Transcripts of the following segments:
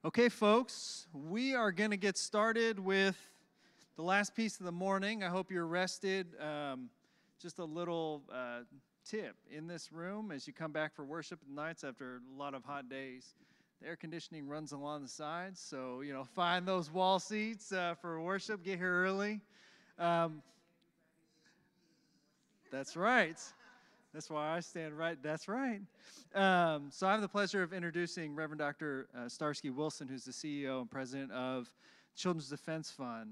Okay, folks, we are going to get started with the last piece of the morning. I hope you're rested. Just a little tip in this room as you come back for worship nights after a lot of hot days. The air conditioning runs along the sides, so, find those wall seats for worship. Get here early. That's right. That's why I stand right. That's right. So I have the pleasure of introducing Reverend Dr. Starsky Wilson, who's the CEO and president of Children's Defense Fund.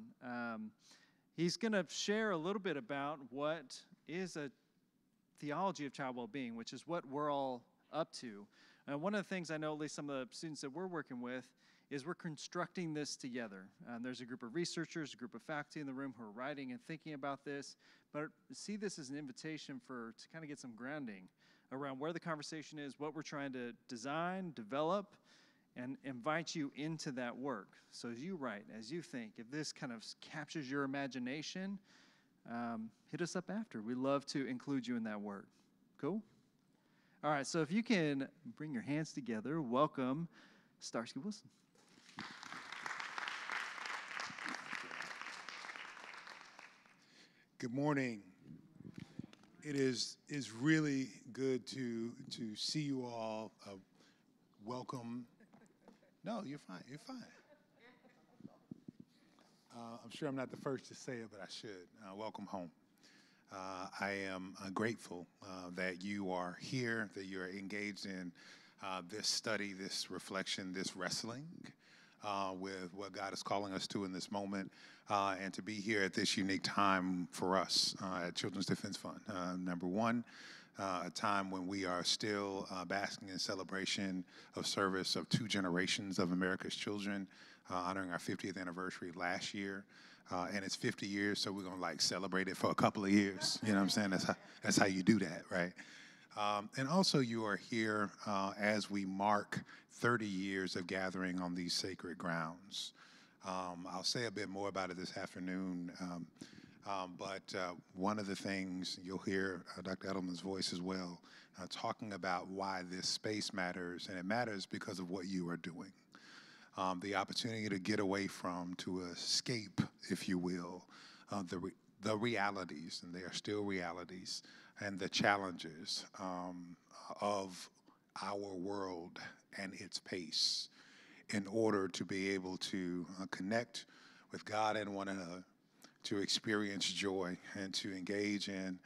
He's going to share a little bit about what is a theology of child well-being, which is what we're all up to. One of the things I know, at least some of the students that we're working with, is we're constructing this together. There's a group of researchers, a group of faculty in the room who are writing and thinking about this, but see this as an invitation to kind of get some grounding around where the conversation is, what we're trying to design, develop, and invite you into that work. So as you write, as you think, if this kind of captures your imagination, hit us up after. We'd love to include you in that work. Cool? All right, so if you can bring your hands together, welcome Starsky Wilson. Good morning. It is really good to see you all. Welcome. No, you're fine. You're fine. I'm sure I'm not the first to say it, but I should. Welcome home. I am grateful that you are here, that you're engaged in this study, this reflection, this wrestling with what God is calling us to in this moment, and to be here at this unique time for us at Children's Defense Fund. Number one, a time when we are still basking in celebration of service of 2 generations of America's children, honoring our 50th anniversary last year. And it's 50 years, so we're going to celebrate it for a couple of years. You know what I'm saying? That's how you do that, right? And also you are here as we mark 30 years of gathering on these sacred grounds. I'll say a bit more about it this afternoon, but one of the things you'll hear Dr. Edelman's voice as well, talking about why this space matters, and it matters because of what you are doing. The opportunity to get away from, to escape, if you will, the realities, and they are still realities, and the challenges of our world and its pace in order to be able to connect with God and one another, to experience joy, and to engage in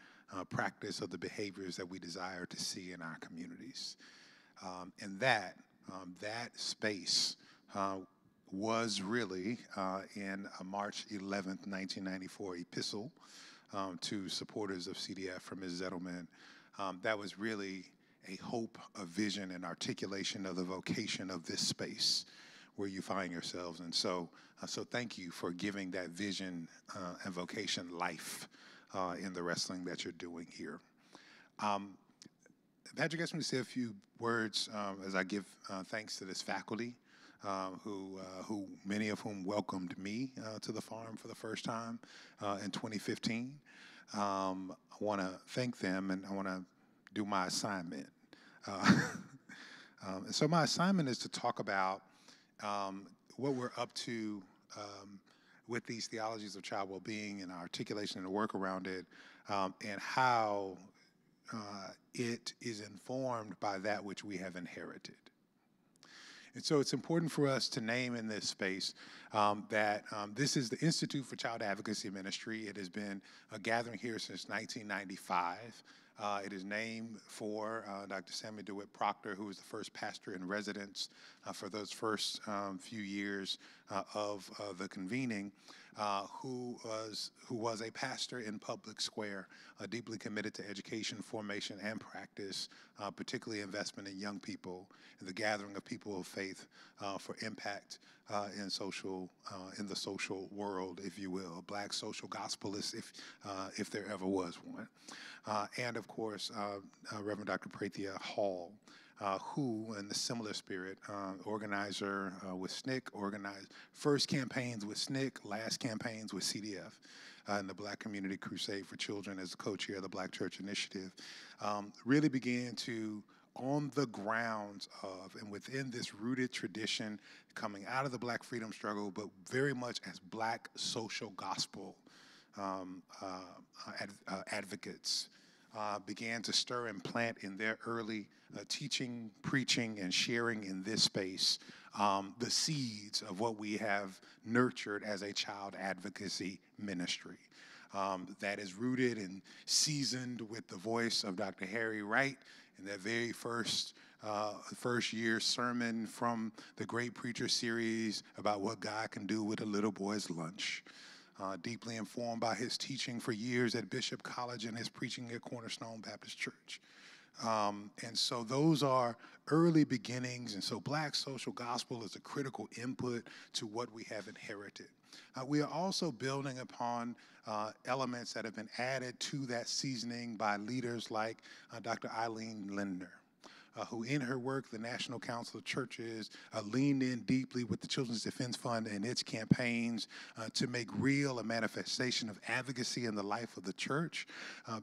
practice of the behaviors that we desire to see in our communities. And that space was really in a March 11th, 1994 epistle to supporters of CDF from Ms. Edelman. That was really a hope, a vision, and articulation of the vocation of this space where you find yourselves. And so thank you for giving that vision and vocation life in the wrestling that you're doing here. Patrick asked me to say a few words as I give thanks to this faculty, who many of whom welcomed me to the farm for the first time in 2015. I want to thank them, and I want to do my assignment. So my assignment is to talk about what we're up to with these theologies of child well-being and articulation and the work around it, and how it is informed by that which we have inherited. And so it's important for us to name in this space that this is the Institute for Child Advocacy Ministry. It has been a gathering here since 1995. It is named for Dr. Samuel DeWitt Proctor, who was the first pastor in residence for those first few years of the convening, who was a pastor in Public Square, deeply committed to education, formation, and practice, particularly investment in young people and the gathering of people of faith for impact in the social world, if you will, a Black social gospelist, if there ever was one. And of course, Reverend Dr. Prathia Hall, who, in the similar spirit, organizer with SNCC, organized first campaigns with SNCC, last campaigns with CDF, and the Black Community Crusade for Children as the co-chair of the Black Church Initiative, really began to on the grounds of and within this rooted tradition coming out of the Black freedom struggle, but very much as Black social gospel advocates, began to stir and plant in their early teaching, preaching, and sharing in this space the seeds of what we have nurtured as a child advocacy ministry. That is rooted and seasoned with the voice of Dr. Harry Wright in that very first year sermon from the Great Preacher series about what God can do with a little boy's lunch. Deeply informed by his teaching for years at Bishop College and his preaching at Cornerstone Baptist Church. And so those are early beginnings, and so Black social gospel is a critical input to what we have inherited. We are also building upon elements that have been added to that seasoning by leaders like Dr. Eileen Lindner, who in her work, the National Council of Churches, leaned in deeply with the Children's Defense Fund and its campaigns to make real a manifestation of advocacy in the life of the church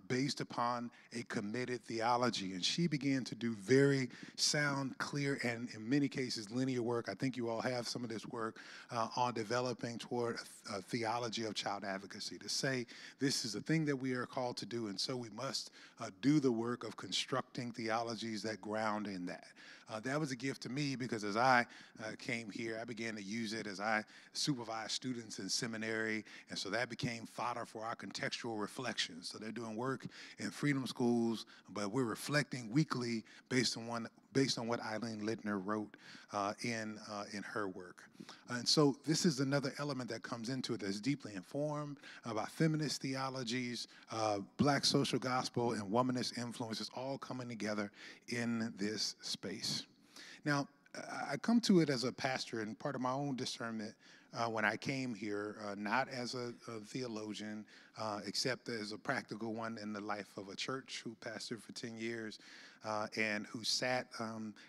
based upon a committed theology. And she began to do very sound, clear, and in many cases linear work. I think you all have some of this work on developing toward a theology of child advocacy, to say this is a thing that we are called to do, and so we must do the work of constructing theologies that ground in that. That was a gift to me because as I came here, I began to use it as I supervised students in seminary, and so that became fodder for our contextual reflections. So they're doing work in freedom schools, but we're reflecting weekly based on what Eileen Lindner wrote in her work. And so this is another element that comes into it that's deeply informed about feminist theologies, Black social gospel, and womanist influences all coming together in this space. Now, I come to it as a pastor, and part of my own discernment when I came here, not as a theologian, except as a practical one in the life of a church who pastored for 10 years and who sat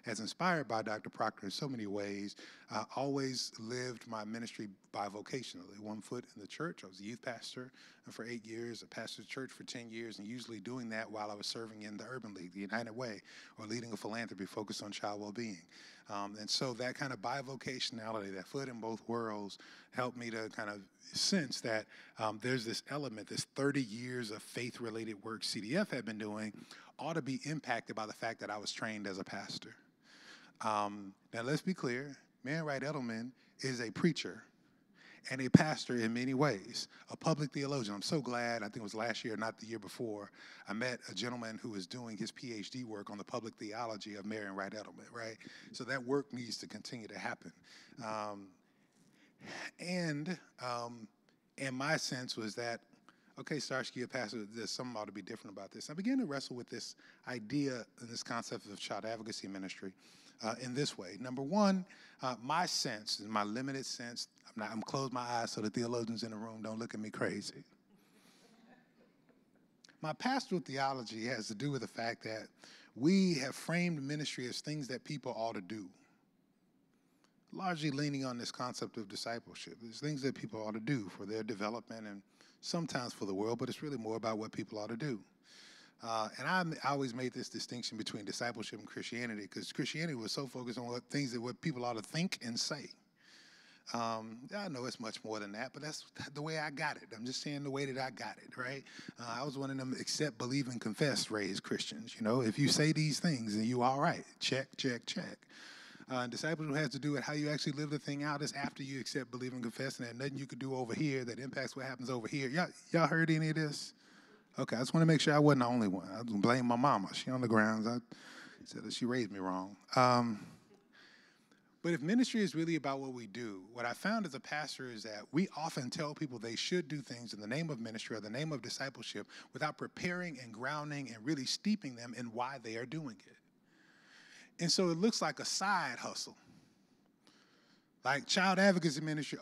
as inspired by Dr. Proctor in so many ways, always lived my ministry bivocationally. One foot in the church. I was a youth pastor for 8 years, I pastored church for 10 years, and usually doing that while I was serving in the Urban League, the United Way, or leading a philanthropy focused on child well-being. And so that kind of bivocationality, that foot in both worlds, helped me to kind of sense that there's this element, this 30 years of faith-related work CDF had been doing ought to be impacted by the fact that I was trained as a pastor. Now, let's be clear. Man Wright Edelman is a preacher and a pastor in many ways, a public theologian. I'm so glad, I think it was last year, not the year before, I met a gentleman who was doing his PhD work on the public theology of Marion Wright Edelman, right? So that work needs to continue to happen. And my sense was that, okay, Starsky, a pastor, there's something ought to be different about this. I began to wrestle with this idea and this concept of child advocacy ministry in this way. Number one, my sense, in my limited sense, I'm closed my eyes so the theologians in the room don't look at me crazy. My pastoral theology has to do with the fact that we have framed ministry as things that people ought to do, largely leaning on this concept of discipleship. There's things that people ought to do for their development and sometimes for the world, but it's really more about what people ought to do. And I always made this distinction between discipleship and Christianity, because Christianity was so focused on what people ought to think and say. I know it's much more than that, but that's the way I got it. I'm just saying the way that I got it, right? I was one of them accept, believe, and confess raised Christians. You know, if you say these things, then you all right. Check, check, check. Discipleship has to do with how you actually live the thing out is after you accept, believe, and confess, and there's nothing you could do over here that impacts what happens over here. Y'all heard any of this? Okay, I just want to make sure I wasn't the only one. I was blame my mama. She on the grounds. I said that she raised me wrong. But if ministry is really about what we do, what I found as a pastor is that we often tell people they should do things in the name of ministry or the name of discipleship without preparing and grounding and really steeping them in why they are doing it. And so it looks like a side hustle. Like child advocacy ministry,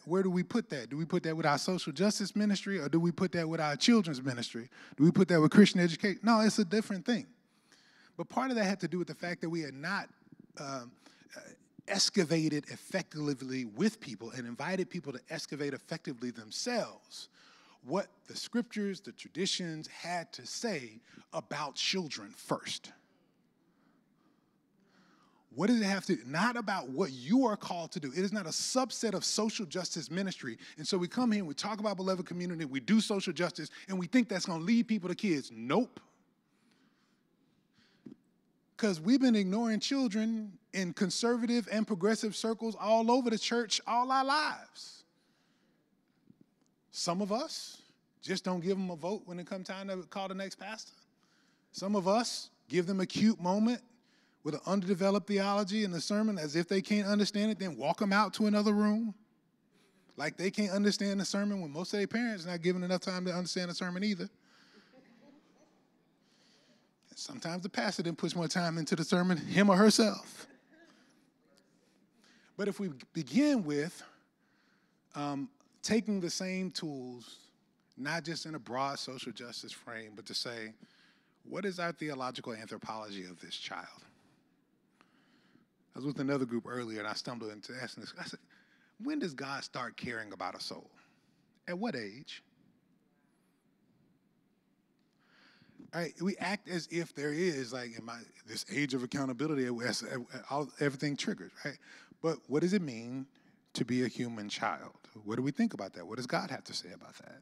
where do we put that? Do we put that with our social justice ministry, or do we put that with our children's ministry? Do we put that with Christian education? No, it's a different thing. But part of that had to do with the fact that we had not excavated effectively with people and invited people to excavate effectively themselves what the scriptures, the traditions had to say about children first. What does it have to, not about what you are called to do. It is not a subset of social justice ministry. And so we come here and we talk about beloved community, we do social justice, and we think that's going to lead people to kids. Nope. Because we've been ignoring children in conservative and progressive circles all over the church all our lives. Some of us just don't give them a vote when it comes time to call the next pastor. Some of us give them a cute moment with an underdeveloped theology in the sermon, as if they can't understand it, then walk them out to another room. Like they can't understand the sermon when most of their parents are not given enough time to understand the sermon either. And sometimes the pastor didn't put more time into the sermon, him or herself. But if we begin with taking the same tools, not just in a broad social justice frame, but to say, what is our theological anthropology of this child? I was with another group earlier, and I stumbled into asking this. I said, when does God start caring about a soul? At what age? All right, we act as if there is, like, this age of accountability, everything triggers, right? But what does it mean to be a human child? What do we think about that? What does God have to say about that?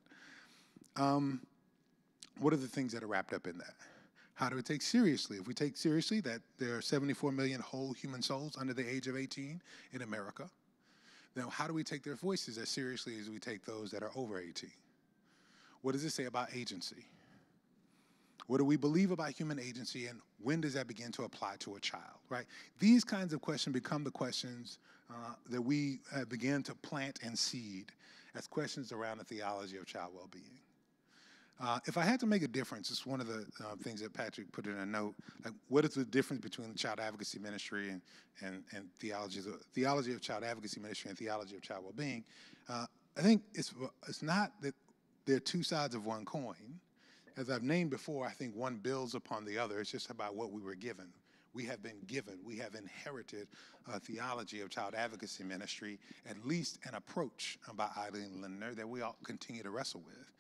What are the things that are wrapped up in that? How do we take seriously? If we take seriously that there are 74 million whole human souls under the age of 18 in America, then how do we take their voices as seriously as we take those that are over 18? What does it say about agency? What do we believe about human agency, and when does that begin to apply to a child, right? These kinds of questions become the questions that we begin to plant and seed as questions around the theology of child well-being. If I had to make a difference, it's one of the things that Patrick put in a note, like what is the difference between the child advocacy ministry and theology of child advocacy ministry and theology of child well-being? I think it's not that they're two sides of one coin. As I've named before, I think one builds upon the other. It's just about what we were given. We have been given, we have inherited a theology of child advocacy ministry, at least an approach by Eileen Lindner that we all continue to wrestle with.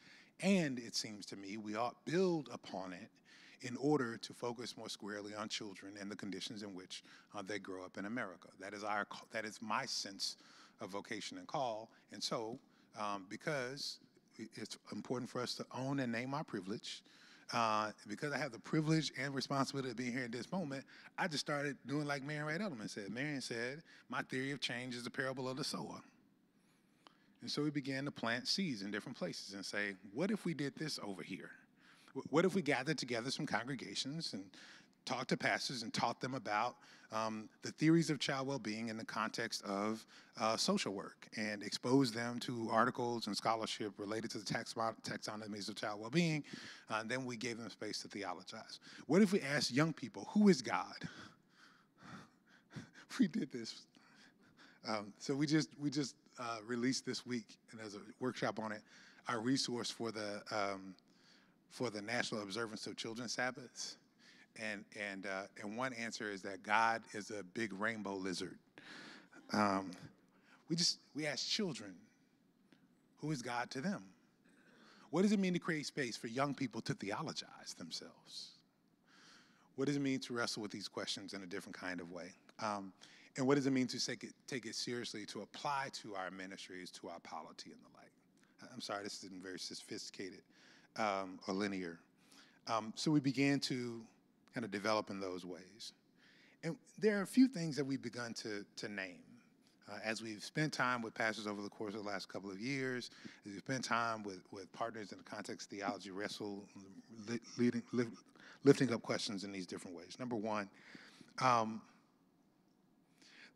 And it seems to me we ought build upon it in order to focus more squarely on children and the conditions in which they grow up in America. That is my sense of vocation and call. And so, because it's important for us to own and name our privilege, because I have the privilege and responsibility of being here at this moment, I just started doing like Marion Wright Edelman said. Marion said, my theory of change is the parable of the sower. And so we began to plant seeds in different places and say, what if we did this over here? What if we gathered together some congregations and talked to pastors and taught them about the theories of child well-being in the context of social work, and exposed them to articles and scholarship related to the taxonomies of child well-being, and then we gave them space to theologize. What if we asked young people, who is God? We did this. So we just released this week, and there's a workshop on it, our resource for the National Observance of Children's Sabbaths. And one answer is that God is a big rainbow lizard. We ask children, who is God to them? What does it mean to create space for young people to theologize themselves? What does it mean to wrestle with these questions in a different kind of way? And what does it mean to take it seriously, to apply to our ministries, to our polity and the like? I'm sorry, this isn't very sophisticated or linear. So we began to kind of develop in those ways. And there are a few things that we've begun to name. As we've spent time with pastors over the course of the last couple of years, as we've spent time with partners in the context of theology, lifting up questions in these different ways. Number one,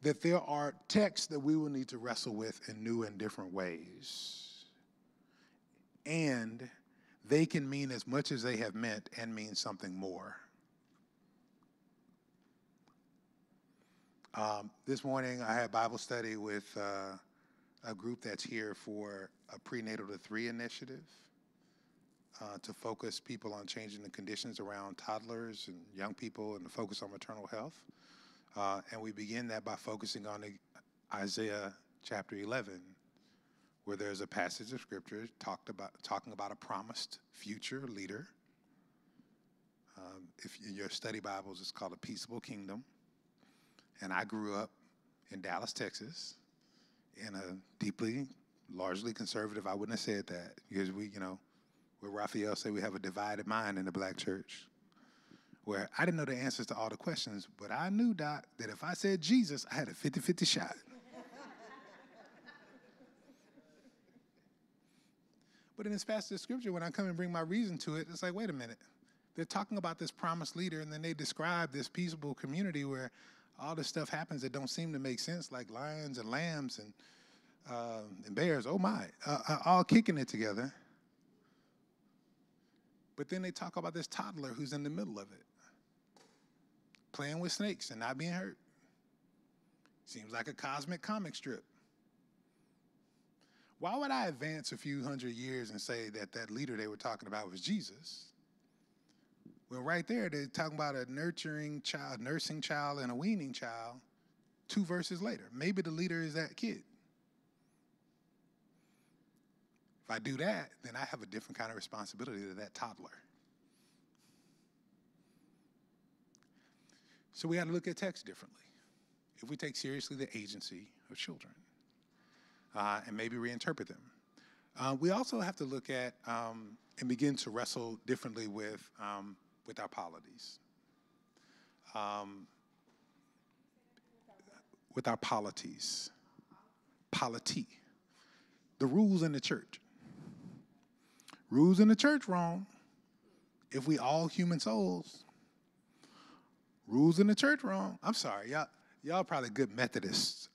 that there are texts that we will need to wrestle with in new and different ways. And they can mean as much as they have meant and mean something more. This morning I had Bible study with a group that's here for a prenatal to 3 initiative to focus people on changing the conditions around toddlers and young people and to focus on maternal health. And we begin that by focusing on Isaiah chapter 11, where there's a passage of scripture talking about a promised future leader. If in your study Bibles, it's called a peaceable kingdom. And I grew up in Dallas, Texas, in a deeply, largely conservative, I wouldn't have said that, because we, where Raphael said we have a divided mind in the black church, where I didn't know the answers to all the questions, but I knew, Doc, that if I said Jesus, I had a 50-50 shot. But in this passage of scripture, when I come and bring my reason to it, it's like, wait a minute. They're talking about this promised leader, and then they describe this peaceable community where all this stuff happens that don't seem to make sense, like lions and lambs and bears, oh my, all kicking it together. But then they talk about this toddler who's in the middle of it, playing with snakes and not being hurt. Seems like a cosmic comic strip. Why would I advance a few hundred years and say that that leader they were talking about was Jesus? Well, right there, they're talking about a nursing child, and a weaning child 2 verses later. Maybe the leader is that kid. If I do that, then I have a different kind of responsibility to that toddler. So we got to look at text differently if we take seriously the agency of children and maybe reinterpret them. We also have to look at and begin to wrestle differently with our polities. With our polities. Polity. The rules in the church. Rules in the church wrong. If we all human souls. Rules in the church wrong. I'm sorry, y'all probably good Methodists.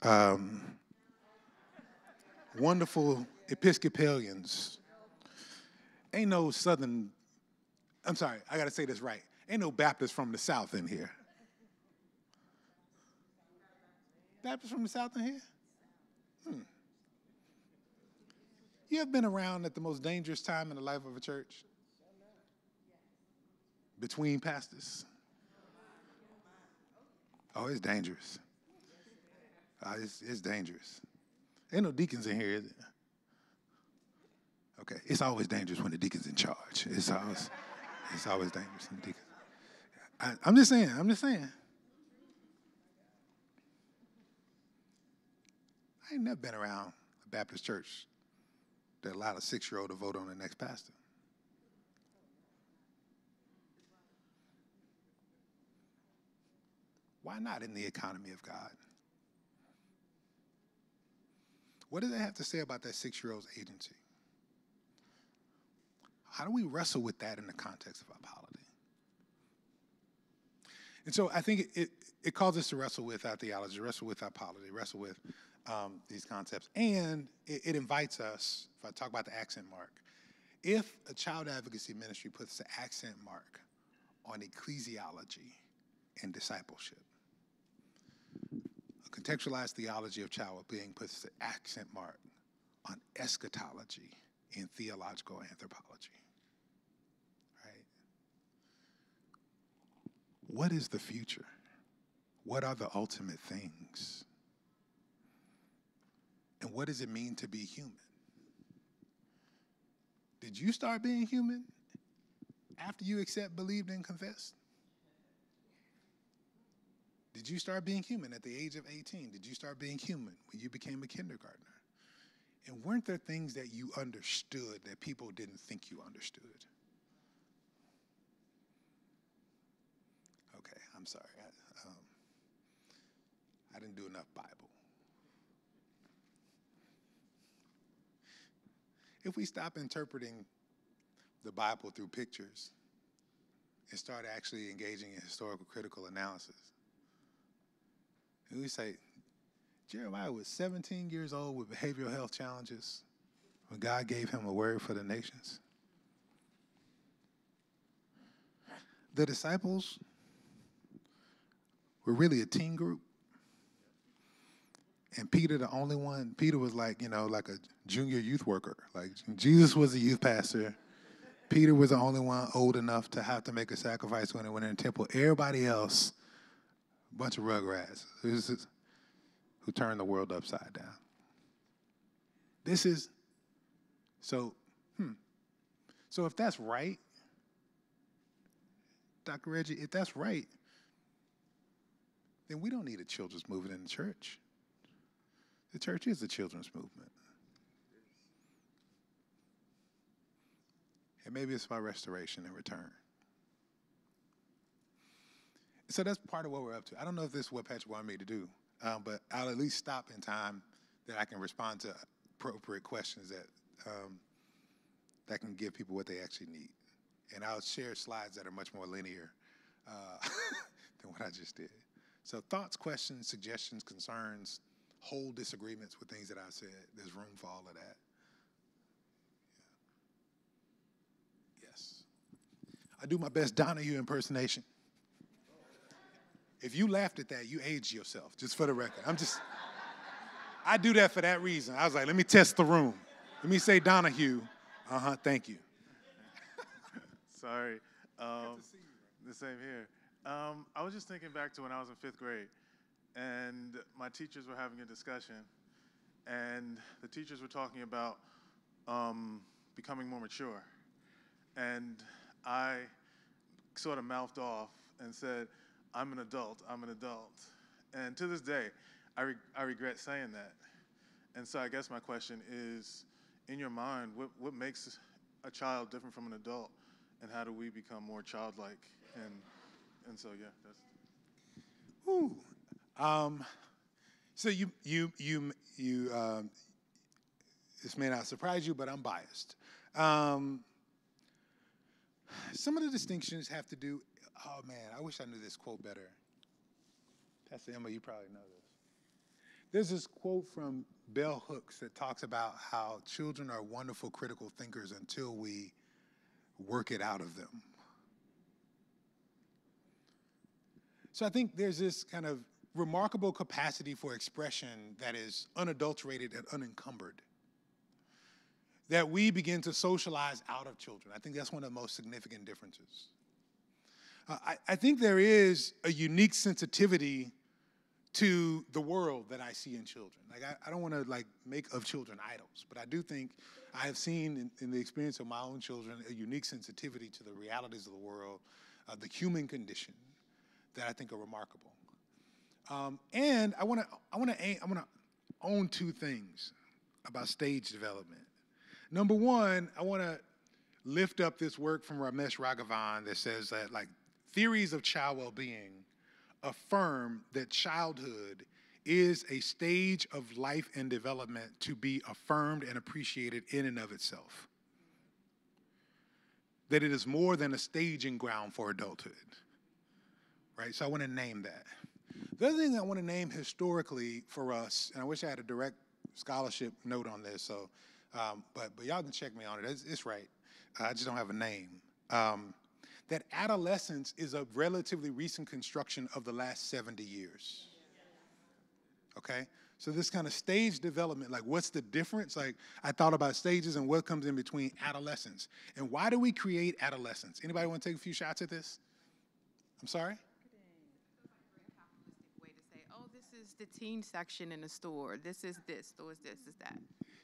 Wonderful Episcopalians. Ain't no Southern, I'm sorry, I gotta say this right. Ain't no Baptists from the South in here. Baptists from the South in here? You ever been around at the most dangerous time in the life of a church? Between pastors? Oh, it's dangerous. It's dangerous. Ain't no deacons in here, is it? Okay, it's always dangerous when the deacon's in charge. It's always dangerous when the deacon. I'm just saying. I ain't never been around a Baptist church that allowed a 6-year-old to vote on the next pastor. Why not in the economy of God? What does that have to say about that 6-year-old's agency? How do we wrestle with that in the context of our polity? And so I think it calls us to wrestle with our theology, wrestle with our polity, wrestle with these concepts. And it invites us, if I talk about the accent mark, if a child advocacy ministry puts the accent mark on ecclesiology and discipleship, a contextualized theology of child well-being puts the accent mark on eschatology and theological anthropology. Right? What is the future? What are the ultimate things? And what does it mean to be human? Did you start being human after you believed, and confessed? Did you start being human at the age of 18? Did you start being human when you became a kindergartner? And weren't there things that you understood that people didn't think you understood? Okay, I'm sorry. I didn't do enough Bible. If we stop interpreting the Bible through pictures and start actually engaging in historical critical analysis, and we say, Jeremiah was 17 years old with behavioral health challenges when God gave him a word for the nations. The disciples were really a teen group. And Peter, the only one, Peter was like a junior youth worker. Like Jesus was a youth pastor. Peter was the only one old enough to have to make a sacrifice when he went in the temple. Everybody else, a bunch of rugrats who turned the world upside down. So if that's right, Dr. Reggie, if that's right, then we don't need a children's movement in the church. The church is a children's movement. And maybe it's about restoration and return. So that's part of what we're up to. I don't know if this is what Patrick wanted me to do, but I'll at least stop in time that I can respond to appropriate questions that can give people what they actually need. And I'll share slides that are much more linear than what I just did. So thoughts, questions, suggestions, concerns, whole disagreements with things that I said. There's room for all of that. Yeah. Yes. I do my best Donahue impersonation. If you laughed at that, you aged yourself, just for the record. I do that for that reason. I was like, let me test the room. Let me say Donahue. Thank you. Sorry. The same here. I was just thinking back to when I was in 5th grade, and my teachers were having a discussion, and the teachers were talking about becoming more mature. And I sort of mouthed off and said, I'm an adult. And to this day, I regret saying that. And so I guess my question is, in your mind, what makes a child different from an adult, and how do we become more childlike? And so, yeah, that's. Ooh. So you this may not surprise you, but I'm biased. Some of the distinctions have to do, oh man, I wish I knew this quote better. Pastor Emma, you probably know this. There's this quote from Bell Hooks that talks about how children are wonderful critical thinkers until we work it out of them. So I think there's this kind of remarkable capacity for expression that is unadulterated and unencumbered, that we begin to socialize out of children. I think that's one of the most significant differences. I think there is a unique sensitivity to the world that I see in children. Like I don't want to make of children idols, but I do think I have seen in the experience of my own children a unique sensitivity to the realities of the world, the human condition, that I think are remarkable. And I want to own two things about stage development. Number one, I want to lift up this work from Ramesh Raghavan that says that theories of child well-being affirm that childhood is a stage of life and development to be affirmed and appreciated in and of itself. That it is more than a staging ground for adulthood. Right? So I want to name that. The other thing I want to name historically for us, and I wish I had a direct scholarship note on this, so but y'all can check me on it. It's right. I just don't have a name. That adolescence is a relatively recent construction of the last 70 years. Okay? So this kind of stage development, what's the difference? I thought about stages and what comes in between adolescence. And why do we create adolescence? Anybody want to take a few shots at this? I'm sorry? Way to say, oh, this is the teen section in the store. This is this, store is this, is that.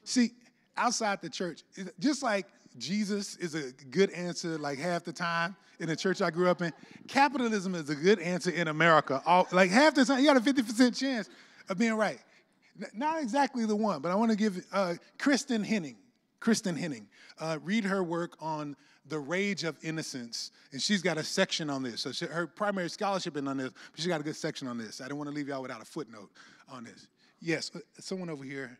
See, outside the church, just like Jesus is a good answer half the time in the church I grew up in, capitalism is a good answer in America. Half the time, you got a 50% chance of being right. Not exactly the one, but I want to give Kristen Henning, read her work on the rage of innocence, and she's got a section on this. So her primary scholarship is on this, but she's got a good section on this. I didn't want to leave y'all without a footnote on this. Yes, someone over here.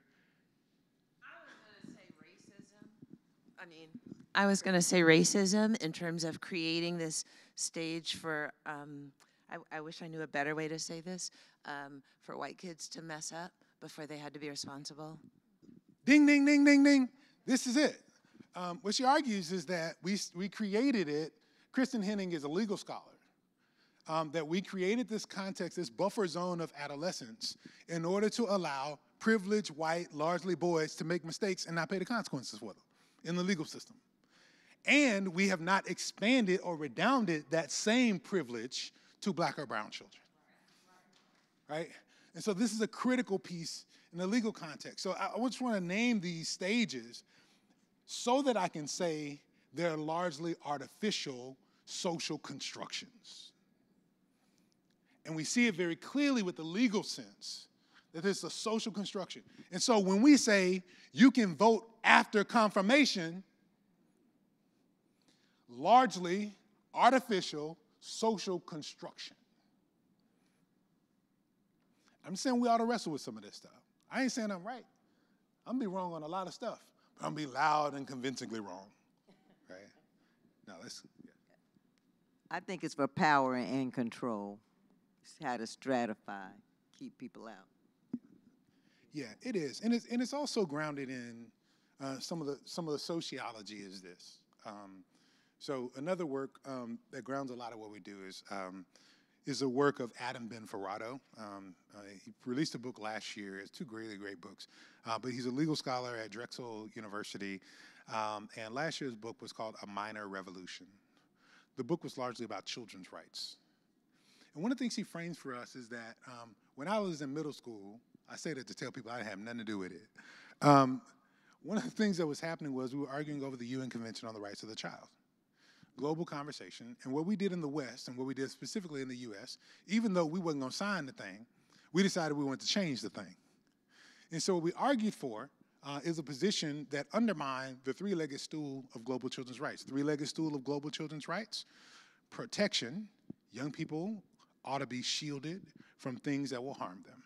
I was going to say racism in terms of creating this stage for, I wish I knew a better way to say this, for white kids to mess up before they had to be responsible. Ding, ding, ding, ding, ding. This is it. What she argues is that we created it. Kristen Henning is a legal scholar. That we created this context, this buffer zone of adolescence in order to allow privileged, white, largely boys to make mistakes and not pay the consequences for them in the legal system. And we have not expanded or redounded that same privilege to black or brown children. Right? And so this is a critical piece in the legal context. So I just want to name these stages so that I can say they're largely artificial social constructions. And we see it very clearly with the legal sense, that it's a social construction. And so when we say you can vote after confirmation, largely artificial social construction. I'm saying we ought to wrestle with some of this stuff. I ain't saying I'm right. I'm gonna be wrong on a lot of stuff, but I'm gonna be loud and convincingly wrong, right? Now let's. Yeah. I think it's for power and control. It's how to stratify, keep people out. Yeah, it is, and it's also grounded in some of the sociology is this. So another work that grounds a lot of what we do is a work of Adam Ben-Ferrado. He released a book last year. It's two really great books, but he's a legal scholar at Drexel University, and last year's book was called A Minor Revolution. The book was largely about children's rights. And one of the things he frames for us is that when I was in middle school, I say that to tell people I didn't have nothing to do with it. One of the things that was happening was we were arguing over the UN Convention on the Rights of the Child. Global conversation, and what we did in the West and what we did specifically in the US, even though we wasn't gonna sign the thing, we decided we wanted to change the thing. And so what we argued for is a position that undermined the three-legged stool of global children's rights. Three-legged stool of global children's rights: protection, young people ought to be shielded from things that will harm them.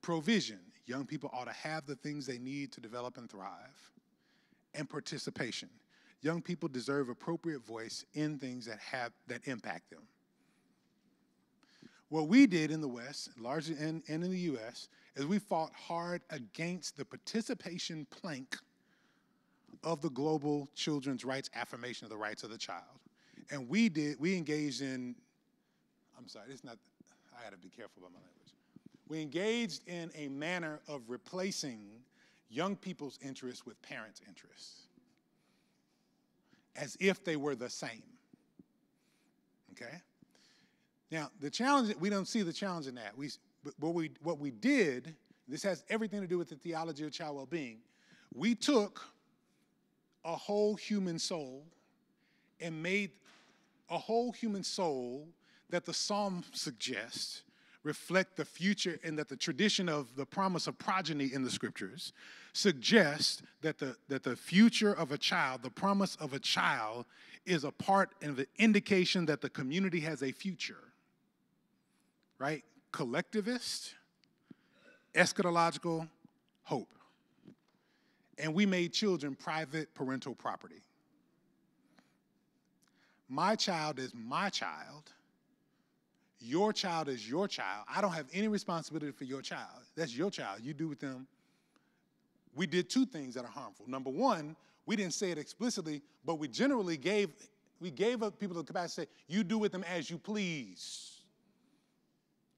Provision, young people ought to have the things they need to develop and thrive. And participation, young people deserve appropriate voice in things that impact them. What we did in the West, largely and in the US, is we fought hard against the participation plank of the global children's rights affirmation of the rights of the child. And we engaged in, I gotta be careful about my language. We engaged in a manner of replacing young people's interests with parents' interests, as if they were the same, okay? Now, the challenge, we don't see the challenge in that. What we did, this has everything to do with the theology of child well-being, we took a whole human soul and made a whole human soul that the Psalm suggests reflect the future, and that the tradition of the promise of progeny in the scriptures suggests that the future of a child, the promise of a child, is a part of the indication that the community has a future, right? Collectivist, eschatological hope. And we made children private parental property. My child is my child. Your child is your child. I don't have any responsibility for your child. That's your child. You do with them. We did two things that are harmful. Number one, we didn't say it explicitly, but we generally gave people the capacity to say, you do with them as you please,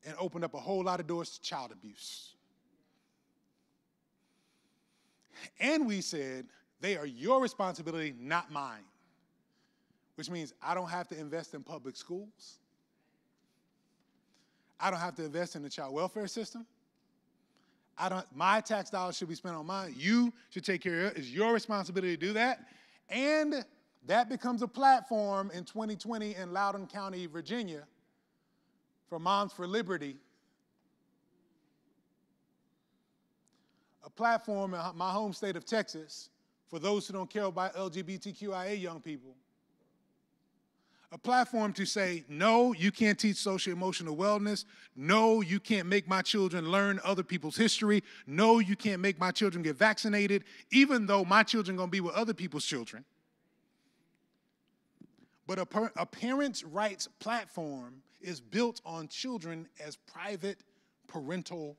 and opened up a whole lot of doors to child abuse. And we said, they are your responsibility, not mine, which means I don't have to invest in public schools. I don't have to invest in the child welfare system. My tax dollars should be spent on mine. You should take care of it. It's your responsibility to do that. And that becomes a platform in 2020 in Loudoun County, Virginia, for Moms for Liberty. A platform in my home state of Texas for those who don't care about LGBTQIA young people. A platform to say, no, you can't teach social emotional wellness. No, you can't make my children learn other people's history. No, you can't make my children get vaccinated, even though my children are going to be with other people's children. But a parents' rights platform is built on children as private parental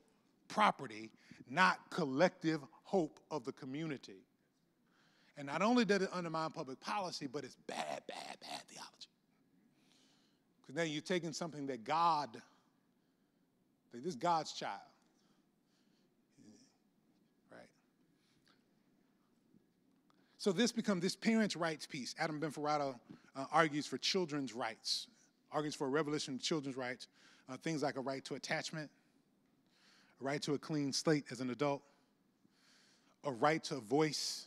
property, not collective hope of the community. And not only does it undermine public policy, but it's bad, bad, bad theology. Because now you're taking something that God, this is God's child, right? So this parents' rights piece. Adam Ben-Ferrado argues for children's rights, argues for a revolution of children's rights, things like a right to attachment, a right to a clean slate as an adult, a right to a voice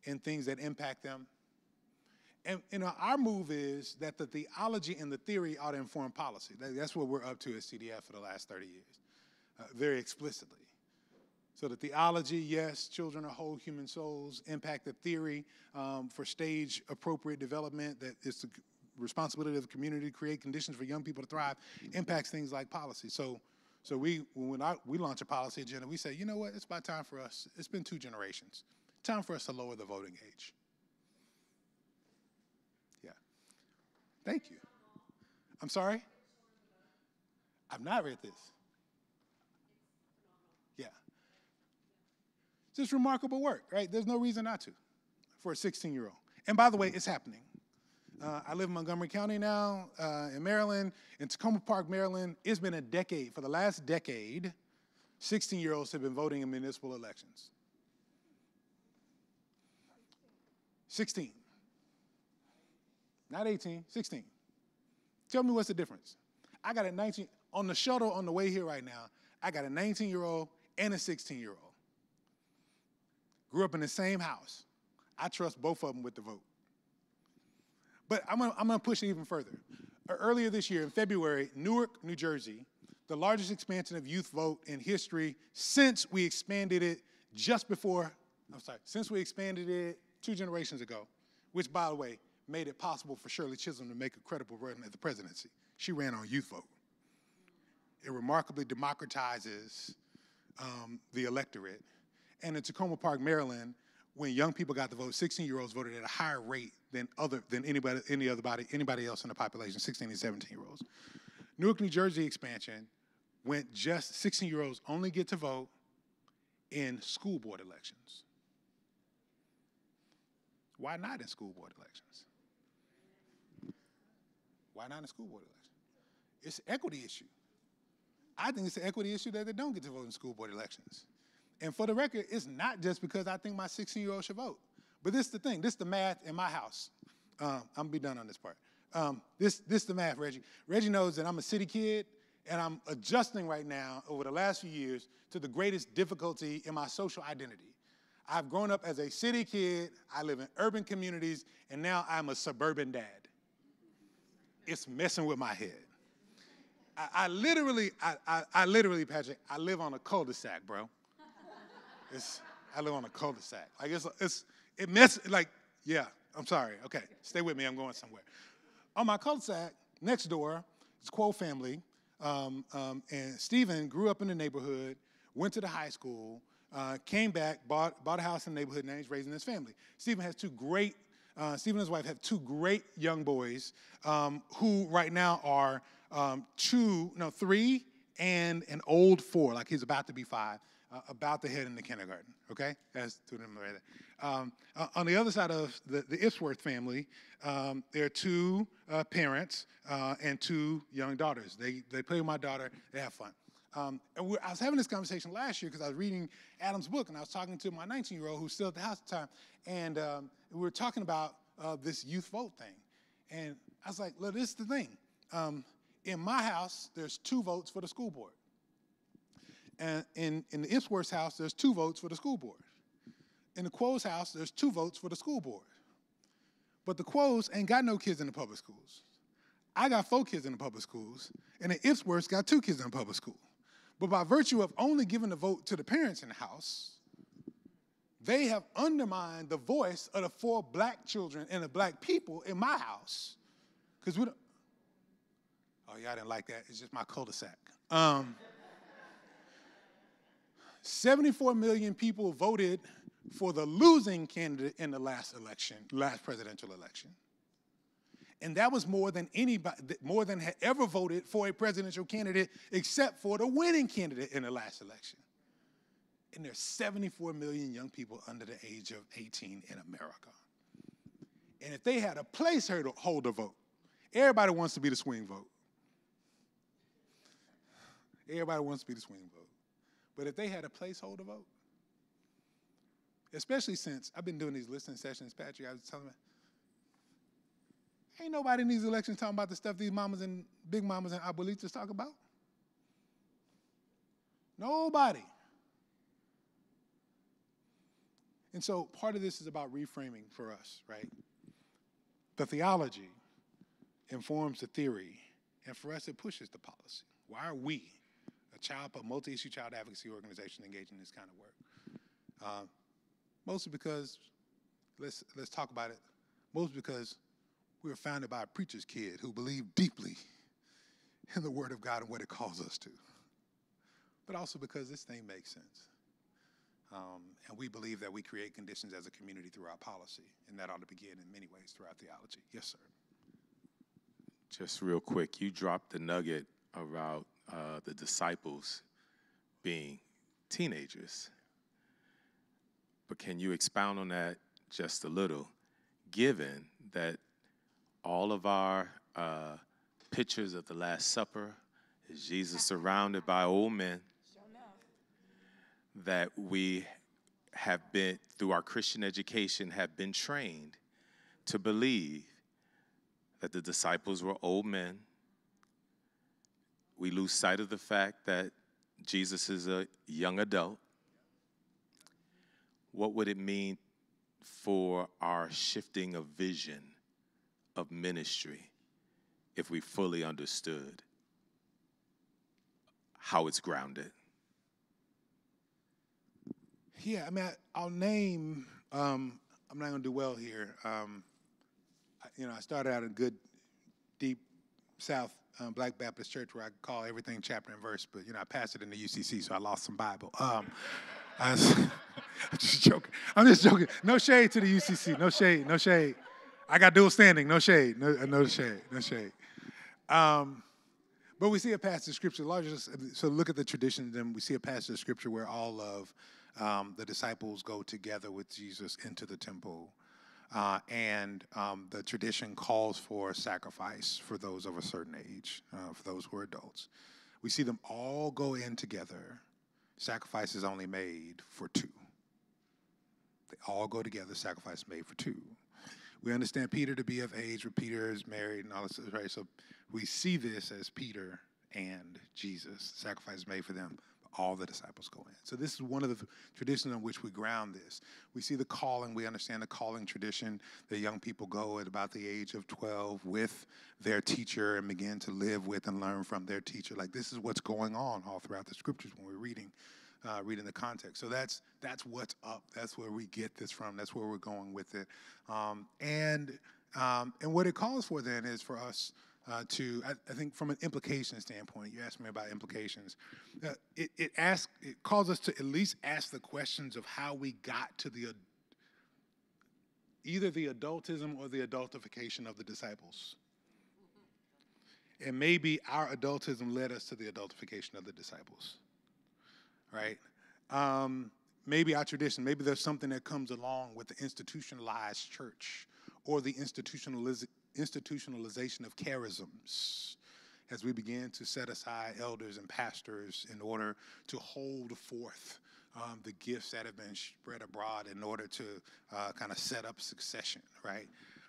in things that impact them, And our move is that the theology and the theory ought to inform policy. That's what we're up to at CDF for the last 30 years, very explicitly. So the theology, yes, children are whole human souls. Impact the theory for stage-appropriate development, that it's the responsibility of the community to create conditions for young people to thrive, impacts things like policy. So when we launch a policy agenda, we say, you know what, it's about time for us. It's been 2 generations. Time for us to lower the voting age. Yeah. Thank you. I'm sorry? I've not read this. Yeah. Just remarkable work, right? There's no reason not to for a 16-year-old. And by the way, it's happening. I live in Montgomery County now, in Maryland. In Tacoma Park, Maryland, it's been a decade. For the last decade, 16-year-olds have been voting in municipal elections. 16. Not 18, 16. Tell me what's the difference. I got a 19, on the shuttle on the way here right now, I got a 19-year-old and a 16-year-old. Grew up in the same house. I trust both of them with the vote. But I'm gonna push it even further. Earlier this year, in February, Newark, New Jersey, the largest expansion of youth vote in history since we expanded it since we expanded it 2 generations ago, which, by the way, made it possible for Shirley Chisholm to make a credible run at the presidency. She ran on youth vote. It remarkably democratizes the electorate. And in Tacoma Park, Maryland, when young people got the vote, 16-year-olds voted at a higher rate than anybody else in the population, 16 and 17-year-olds. Newark, New Jersey expansion went just 16-year-olds only get to vote in school board elections. Why not in school board elections? Why not in school board elections? It's an equity issue. I think it's an equity issue that they don't get to vote in school board elections. And for the record, it's not just because I think my 16-year-old should vote. But this is the thing. This is the math in my house. I'm going to be done on this part. This is the math, Reggie. Reggie knows that I'm a city kid, and I'm adjusting right now over the last few years to the greatest difficulty in my social identity. I've grown up as a city kid. I live in urban communities, and now I'm a suburban dad. It's messing with my head. I literally, Patrick, I live on a cul-de-sac, bro. I live on a cul-de-sac. Like yeah, I'm sorry. Okay, stay with me, I'm going somewhere. On my cul-de-sac, next door, it's Quo family, and Stephen grew up in the neighborhood, went to the high school, came back, bought a house in the neighborhood, and he's raising his family. Stephen and his wife have 2 great young boys who right now are 3 and an old 4, like he's about to be 5. About to head into kindergarten, okay? That's 2 of them right there. On the other side of the Ipsworth family, there are 2 parents and 2 young daughters. They play with my daughter, they have fun. I was having this conversation last year because I was reading Adam's book, and I was talking to my 19-year-old who's still at the house at the time, and we were talking about this youth vote thing. And I was like, look, this is the thing. In my house, there's 2 votes for the school board. And in the Ipsworth's house, there's 2 votes for the school board. In the Quo's house, there's 2 votes for the school board. But the Quo's ain't got no kids in the public schools. I got 4 kids in the public schools, and the Ipsworth's got 2 kids in the public school. But by virtue of only giving the vote to the parents in the house, they have undermined the voice of the 4 black children and the black people in my house. Because we don't, oh, y'all didn't like that. It's just my cul-de-sac. 74 million people voted for the losing candidate in the last presidential election. And that was more than had ever voted for a presidential candidate except for the winning candidate in the last election. And there's 74 million young people under the age of 18 in America. And if they had a placeholder vote, everybody wants to be the swing vote. Everybody wants to be the swing vote. But if they had a placeholder vote, especially since I've been doing these listening sessions, Patrick, I was telling them, ain't nobody in these elections talking about the stuff these mamas and big mamas and abuelitas talk about. Nobody. And so part of this is about reframing for us, right? The theology informs the theory, and for us, it pushes the policy. Why are we, a multi-issue child advocacy organization, engaged in this kind of work? Mostly because, let's talk about it, mostly because we were founded by a preacher's kid who believed deeply in the Word of God and what it calls us to. But also because this thing makes sense. And we believe that we create conditions as a community through our policy, and that ought to begin in many ways through our theology. Yes, sir. Just real quick, you dropped the nugget about the disciples being teenagers. But can you expound on that just a little, given that all of our pictures of the Last Supper is Jesus surrounded by old men, that we have been, through our Christian education, have been trained to believe that the disciples were old men. We lose sight of the fact that Jesus is a young adult. What would it mean for our shifting of vision of ministry if we fully understood how it's grounded? Yeah, I mean, I'll name, I'm not going to do well here. I started out in a good, deep South Black Baptist church where I call everything chapter and verse, but, I pastored in the UCC, so I lost some Bible. I'm just joking. I'm just joking. No shade to the UCC. No shade. No shade. I got dual standing. No shade. No shade. No shade. But we see a passage of scripture, so look at the tradition, then we see a passage of scripture where all of the disciples go together with Jesus into the temple. And the tradition calls for sacrifice for those of a certain age, for those who are adults. We see them all go in together. Sacrifice is only made for two. They all go together, sacrifice made for two. We understand Peter to be of age, but Peter is married and all this, right? So we see this as Peter and Jesus. Sacrifice made for them. All the disciples go in. So this is one of the traditions on which we ground this. We see the calling. We understand the calling tradition that young people go at about the age of 12 with their teacher and begin to live with and learn from their teacher. Like, this is what's going on all throughout the scriptures when we're reading the context. So that's what's up. That's where we get this from. That's where we're going with it. And what it calls for then is for us I think from an implication standpoint, you asked me about implications. It calls us to at least ask the questions of how we got to either the adultism or the adultification of the disciples. And maybe our adultism led us to the adultification of the disciples, right? Maybe our tradition, maybe there's something that comes along with the institutionalized church or the institutionalization of charisms as we begin to set aside elders and pastors in order to hold forth the gifts that have been spread abroad in order to kind of set up succession, right?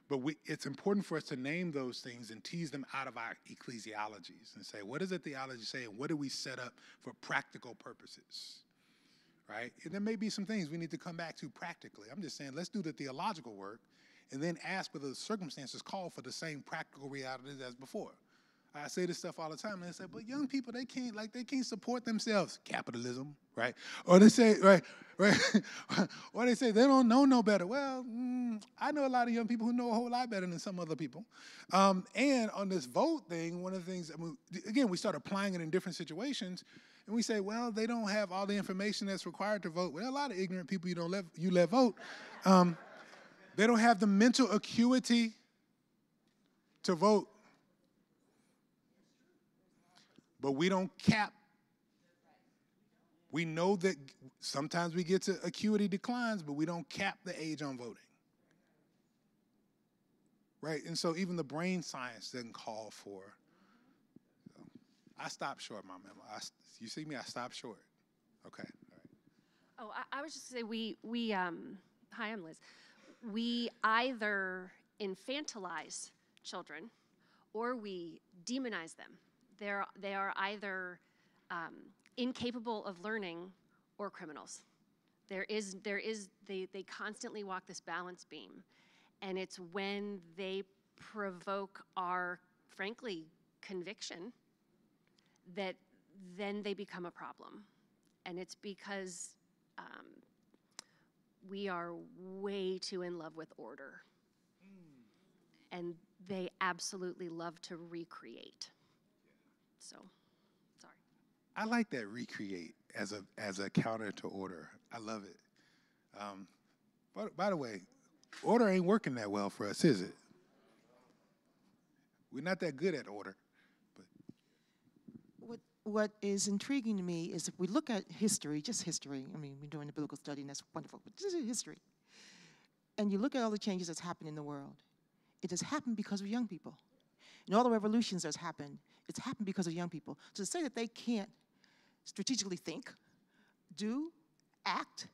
But it's important for us to name those things and tease them out of our ecclesiologies and say, what does the theology say and what do we set up for practical purposes, right? And there may be some things we need to come back to practically. I'm just saying, let's do the theological work and then ask whether the circumstances call for the same practical realities as before. I say this stuff all the time, and they say, but young people, they can't support themselves. Capitalism, right? Or they say, right, or they say they don't know no better. Well, I know a lot of young people who know a whole lot better than some other people. And on this vote thing, one of the things, again, we start applying it in different situations, and we say, well, they don't have all the information that's required to vote. Well, a lot of ignorant people you let vote. They don't have the mental acuity to vote. But we don't cap. We know that sometimes we get to acuity declines, but we don't cap the age on voting. Right? And so even the brain science doesn't call for. I stopped short, my memo. You see me? I stopped short. Okay. All right. Oh, I was just going to say, hi, I'm Liz. We either infantilize children or we demonize them. They are either incapable of learning or criminals. They constantly walk this balance beam, and it's when they provoke our, frankly, conviction, that then they become a problem. And it's because we are way too in love with order. And they absolutely love to recreate. So, sorry. I like that recreate as a counter to order. I love it. By the way, order ain't working that well for us, is it? We're not that good at order. What is intriguing to me is if we look at history, just history, I mean, we're doing a biblical study and that's wonderful, but this is history. And you look at all the changes that's happened in the world. It has happened because of young people. And all the revolutions that's happened, it's happened because of young people. So to say that they can't strategically think, do, act,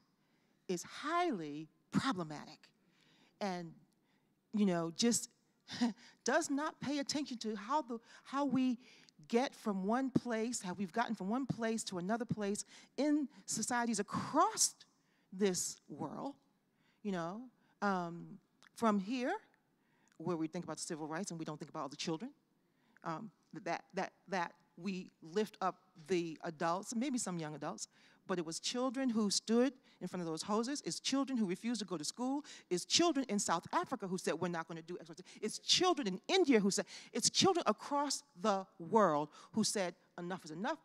is highly problematic. And, you know, just does not pay attention to how we get from one place, how we've gotten from one place to another place in societies across this world, you know, from here, where we think about civil rights and we don't think about all the children, that we lift up the adults, maybe some young adults, but it was children who stood in front of those hoses. It's children who refused to go to school. It's children in South Africa who said, we're not going to do X, Y, Z. It's children in India who said, it's children across the world who said, enough is enough,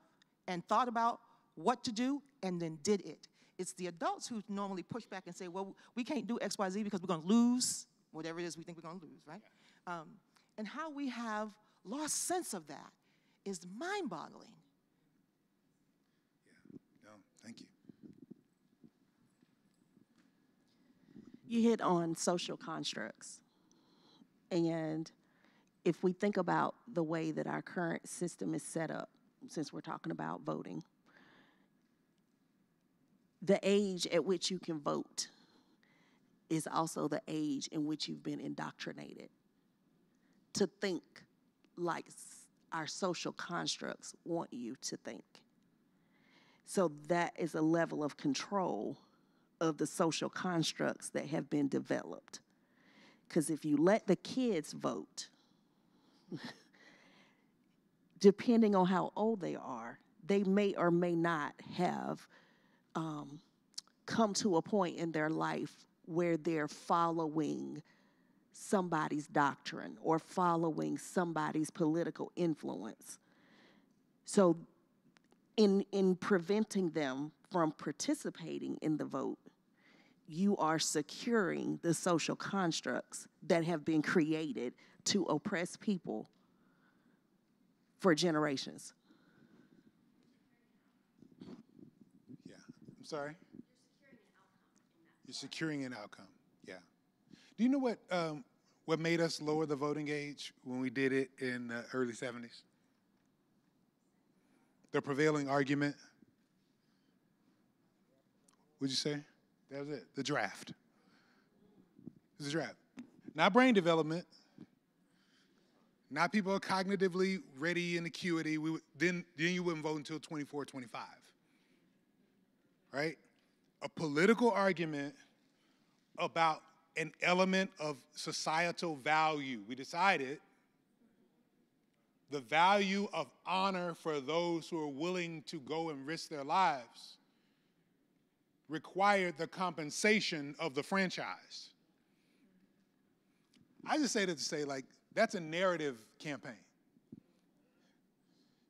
and thought about what to do and then did it. It's the adults who normally push back and say, well, we can't do X, Y, Z because we're going to lose whatever it is we think we're going to lose, right? And how we have lost sense of that is mind-boggling. No, thank you. You hit on social constructs. And if we think about the way that our current system is set up, since we're talking about voting, the age at which you can vote is also the age in which you've been indoctrinated to think like our social constructs want you to think. So that is a level of control of the social constructs that have been developed. Because if you let the kids vote, depending on how old they are, they may or may not have come to a point in their life where they're following somebody's doctrine or following somebody's political influence. So in preventing them from participating in the vote, you are securing the social constructs that have been created to oppress people for generations. Yeah, I'm sorry? You're securing an outcome, yeah. Do you know what made us lower the voting age when we did it in the early 70s? The prevailing argument? What'd you say? That was it, the draft. It was a draft. Not brain development, not people are cognitively ready in acuity. Then you wouldn't vote until 24, 25, right? A political argument about an element of societal value. We decided the value of honor for those who are willing to go and risk their lives required the compensation of the franchise. I just say that to say, like, that's a narrative campaign.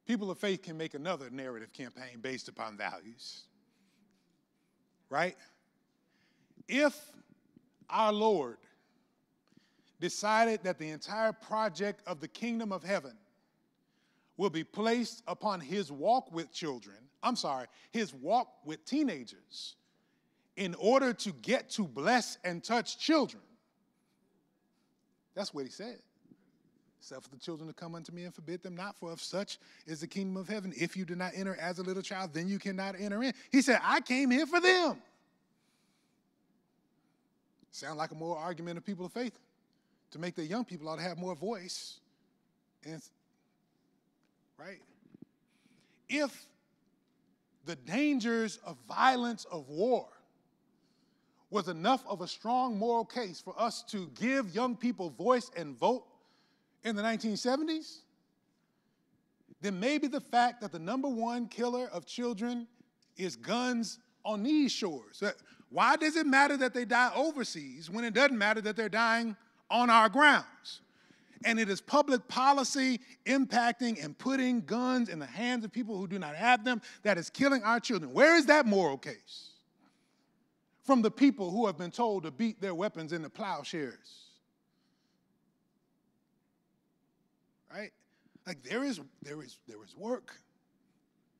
People of faith can make another narrative campaign based upon values, right? If our Lord decided that the entire project of the kingdom of heaven will be placed upon his walk with children, his walk with teenagers, in order to get to bless and touch children. That's what he said. Suffer the children to come unto me and forbid them not, for of such is the kingdom of heaven. If you do not enter as a little child, then you cannot enter in. He said, I came here for them. Sound like a moral argument of people of faith to make the young people ought to have more voice. And, right? If the dangers of violence of war was enough of a strong moral case for us to give young people voice and vote in the 1970s, then maybe the fact that the #1 killer of children is guns on these shores. Why does it matter that they die overseas when it doesn't matter that they're dying on our grounds? And it is public policy impacting and putting guns in the hands of people who do not have them that is killing our children. Where is that moral case from the people who have been told to beat their weapons into plowshares? Right? Like there is work.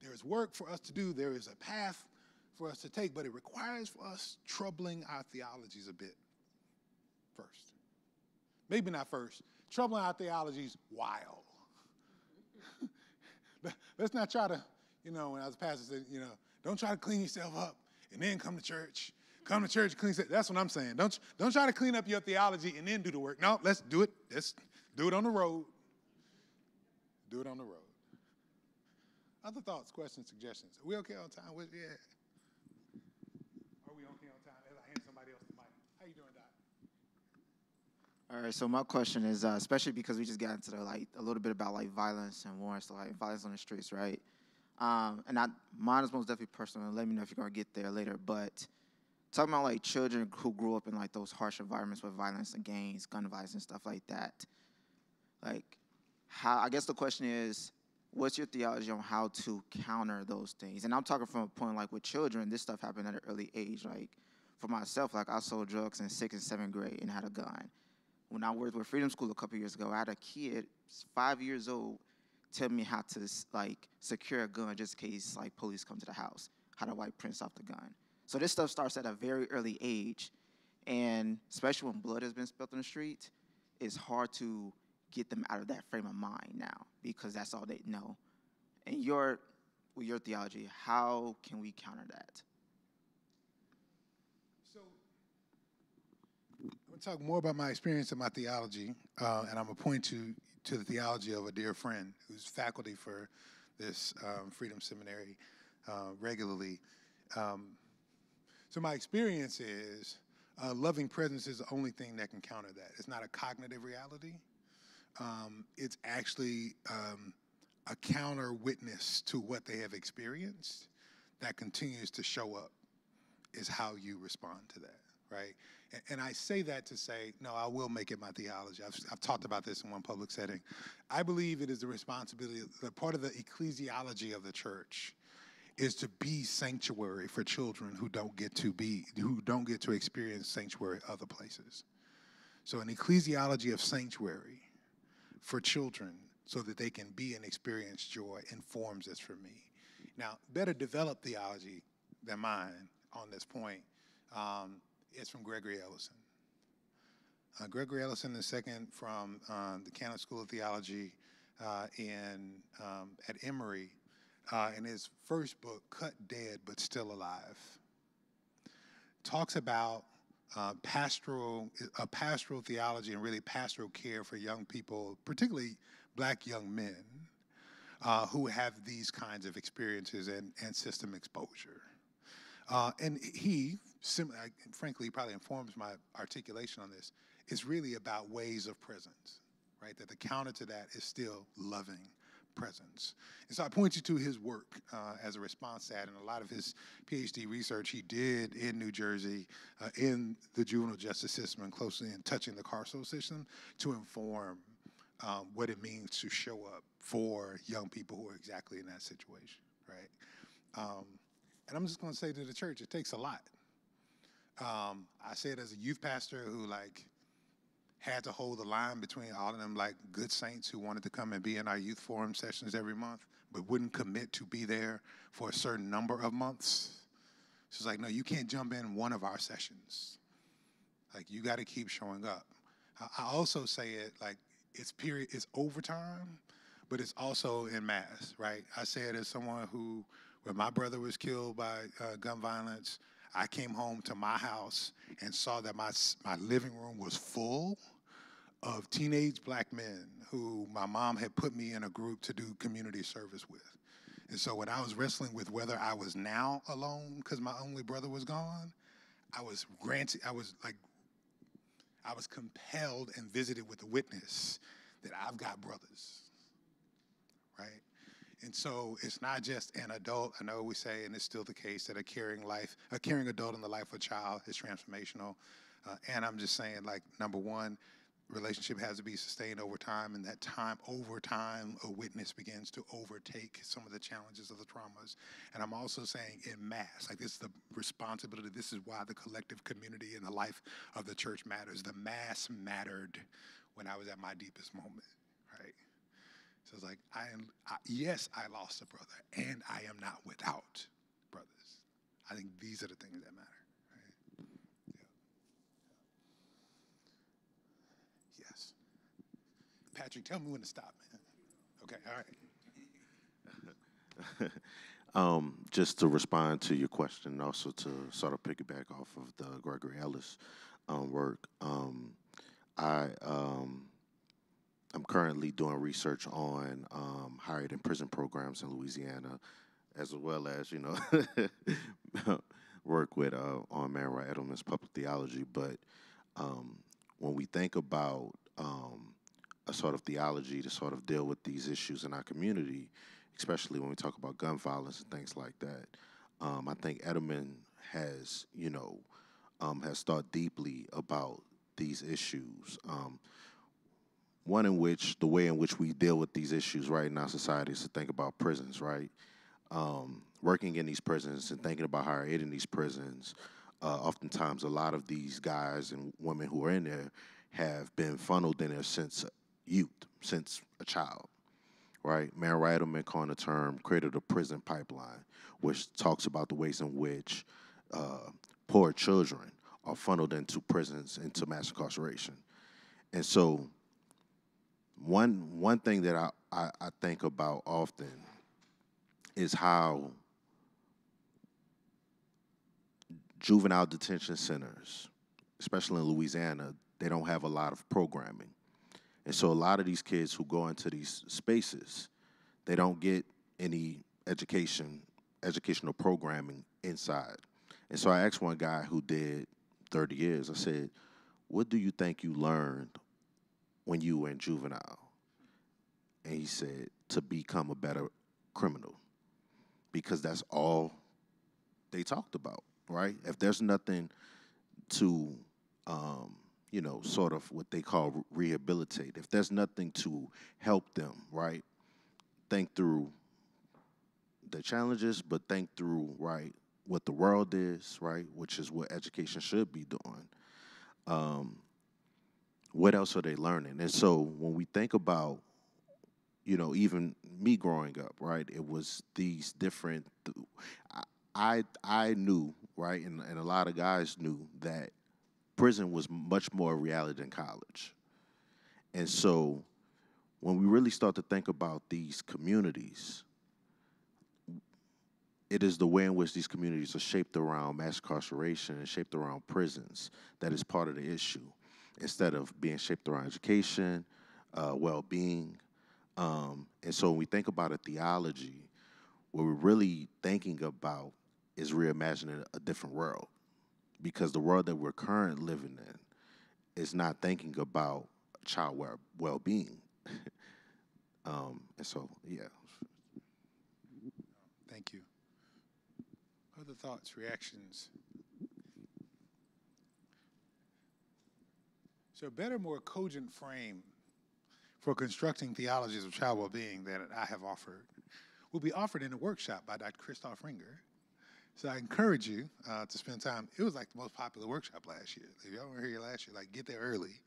There is work for us to do. There is a path for us to take, but it requires for us troubling our theologies a bit first. Maybe not first. Troubling our theologies while. Let's not try to, when I was a pastor, said, don't try to clean yourself up and then come to church. Come to church, clean yourself. That's what I'm saying. Don't try to clean up your theology and then do the work. No, let's do it. Let's do it on the road. Do it on the road. Other thoughts, questions, suggestions? Are we okay on time? Yeah. Are we okay on time? As I hand somebody else the mic. How you doing, Doc? All right, so my question is, especially because we just got into a little bit about violence and war and stuff, violence on the streets, right? Mine is most definitely personal. Let me know if you're gonna get there later. But talking about children who grew up in those harsh environments with violence and gangs, gun violence and stuff like that. How? I guess the question is, what's your theology on how to counter those things? And I'm talking from a point with children, this stuff happened at an early age. For myself, I sold drugs in 6th and 7th grade and had a gun. When I worked with Freedom School a couple years ago, I had a kid, 5 years old, tell me how to secure a gun just in case police come to the house, how to wipe prints off the gun. So this stuff starts at a very early age, and especially when blood has been spilled on the street, it's hard to get them out of that frame of mind now because that's all they know. And with your theology, how can we counter that? So I'm going to talk more about my experience and my theology, and I'm going to point to the theology of a dear friend who's faculty for this Freedom Seminary regularly. So my experience is loving presence is the only thing that can counter that. It's not a cognitive reality. It's actually a counter witness to what they have experienced that continues to show up is how you respond to that, right? And I say that to say, no, I will make it my theology. I've talked about this in one public setting. I believe it is the responsibility, part of the ecclesiology of the church is to be sanctuary for children who don't get to experience sanctuary other places. So an ecclesiology of sanctuary for children so that they can be and experience joy informs this for me. Now, better developed theology than mine on this point is from Gregory Ellison. Gregory Ellison II from the Canon School of Theology at Emory, in his first book, Cut Dead But Still Alive, talks about pastoral theology and really pastoral care for young people, particularly black young men, who have these kinds of experiences and system exposure. And he, frankly, probably informs my articulation on this, is really about ways of presence, right? That the counter to that is still loving presence. And so I point you to his work as a response to that, and a lot of his PhD research he did in New Jersey, in the juvenile justice system, and closely in touching the carceral system to inform what it means to show up for young people who are exactly in that situation, right? And I'm just going to say to the church, it takes a lot. I say it as a youth pastor who had to hold the line between all of them good saints who wanted to come and be in our youth forum sessions every month, but wouldn't commit to be there for a certain number of months. So it's no, you can't jump in one of our sessions. You got to keep showing up. I also say it it's overtime, but it's also in mass, right? I say it as someone who, when my brother was killed by gun violence, I came home to my house and saw that my living room was full of teenage black men who my mom had put me in a group to do community service with. And so when I was wrestling with whether I was now alone because my only brother was gone, I was compelled and visited with a witness that I've got brothers, right? And so it's not just an adult. I know we say, and it's still the case, that a caring adult in the life of a child is transformational. And I'm just saying, like, number one, relationship has to be sustained over time, and that over time, a witness begins to overtake some of the challenges of the traumas. And I'm also saying in mass, like, this is the responsibility. This is why the collective community and the life of the church matters. The mass mattered when I was at my deepest moment, right? So it's like, yes, I lost a brother, and I am not without brothers. I think these are the things that matter, right? Yeah. Yes. Patrick, tell me when to stop, man. Okay, all right. Just to respond to your question, and also to sort of piggyback off of the Gregory Ellis work, I'm currently doing research on higher ed and prison programs in Louisiana, as well as, work with on Man Ray Edelman's public theology. But when we think about a sort of theology to sort of deal with these issues in our community, especially when we talk about gun violence and things like that, I think Edelman has thought deeply about these issues. One in which the way in which we deal with these issues right in our society is to think about prisons, right? Working in these prisons and thinking about higher ed in these prisons, oftentimes a lot of these guys and women who are in there have been funneled in there since youth, since a child, right? Mayor Edelman coined the term, created a prison pipeline, which talks about the ways in which poor children are funneled into prisons, into mass incarceration. And so one thing that I think about often is how juvenile detention centers, especially in Louisiana, they don't have a lot of programming. And so a lot of these kids who go into these spaces, they don't get any educational programming inside. And so I asked one guy who did 30 years, I said, what do you think you learned when you were in juvenile? And he said, to become a better criminal, because that's all they talked about, right? If there's nothing to, sort of what they call rehabilitate, if there's nothing to help them, right, think through the challenges, but think through, right, what the world is, right, which is what education should be doing. What else are they learning? And so when we think about, even me growing up, right, it was these different, I knew, right, and a lot of guys knew that prison was much more a reality than college. And so when we really start to think about these communities, it is the way in which these communities are shaped around mass incarceration and shaped around prisons that is part of the issue, instead of being shaped around education, well-being. And so when we think about a theology, what we're really thinking about is reimagining a different world, because the world that we're currently living in is not thinking about child well-being. And so, yeah. Thank you. Other thoughts, reactions? So a better, more cogent frame for constructing theologies of child well-being that I have offered will be offered in a workshop by Dr. Christoph Ringer. So I encourage you to spend time. It was like the most popular workshop last year. If y'all were here last year, like, get there early.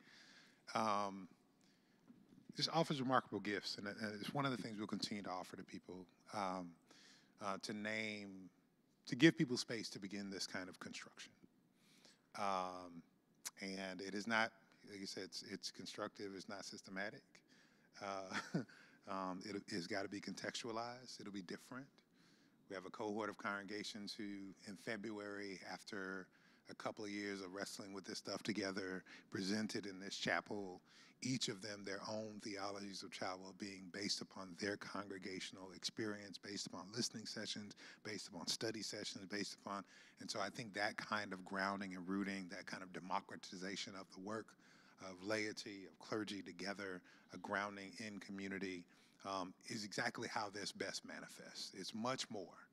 This offers remarkable gifts, and it's one of the things we'll continue to offer to people, to give people space to begin this kind of construction. And it is not, like you said, it's constructive, it's not systematic. It's got to be contextualized, it'll be different. We have a cohort of congregations who, in February, after a couple of years of wrestling with this stuff together, presented in this chapel, each of them their own theologies of child well-being based upon their congregational experience, based upon listening sessions, based upon study sessions, based upon, and so I think that kind of grounding and rooting, that kind of democratization of the work of laity, of clergy together, a grounding in community, is exactly how this best manifests. It's much more.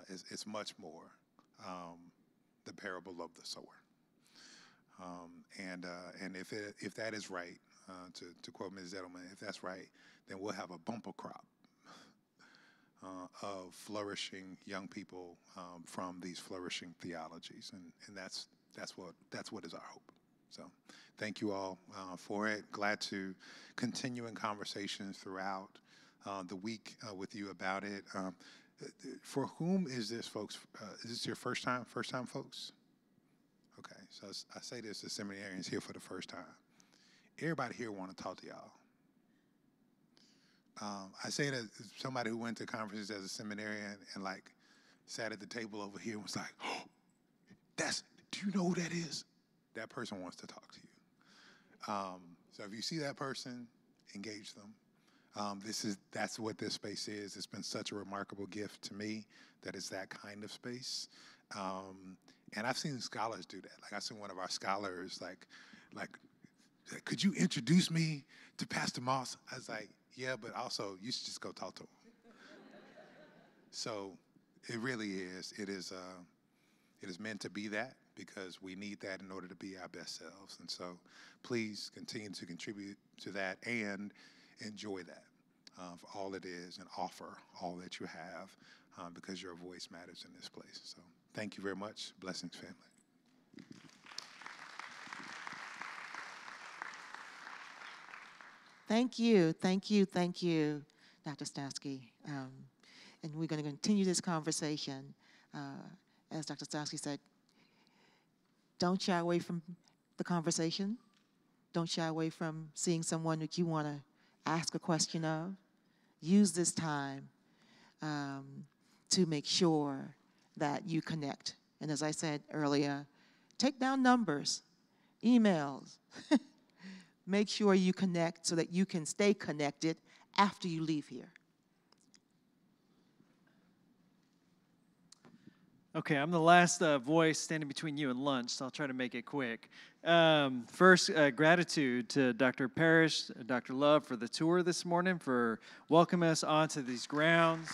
It's much more the parable of the sower. And if that is right, to quote Ms. Edelman, if that's right, then we'll have a bumper crop of flourishing young people from these flourishing theologies, and that's what is our hope. So, thank you all for it. Glad to continue in conversations throughout the week with you about it. For whom is this, folks? Is this your first time, folks? Okay, so I say this to seminarians here for the first time. Everybody here want to talk to y'all. I say that as somebody who went to conferences as a seminarian and like sat at the table over here and was like, oh, do you know who that is? That person wants to talk to you. So if you see that person, engage them. That's what this space is. It's been such a remarkable gift to me that it's that kind of space. And I've seen scholars do that. Like I've seen one of our scholars like, could you introduce me to Pastor Moss? I was like, yeah, but also you should just go talk to him. So it really is. It is meant to be that because we need that in order to be our best selves. And so please continue to contribute to that and enjoy that for all it is and offer all that you have because your voice matters in this place. So thank you very much. Blessings, family. Thank you, Dr. Starsky. And we're going to continue this conversation. As Dr. Starsky said, don't shy away from the conversation. Don't shy away from seeing someone that you want to ask a question of. Use this time to make sure that you connect. And as I said earlier, take down numbers, emails. Make sure you connect so that you can stay connected after you leave here. Okay, I'm the last voice standing between you and lunch, so I'll try to make it quick. First, gratitude to Dr. Parrish, Dr. Love for the tour this morning, for welcoming us onto these grounds.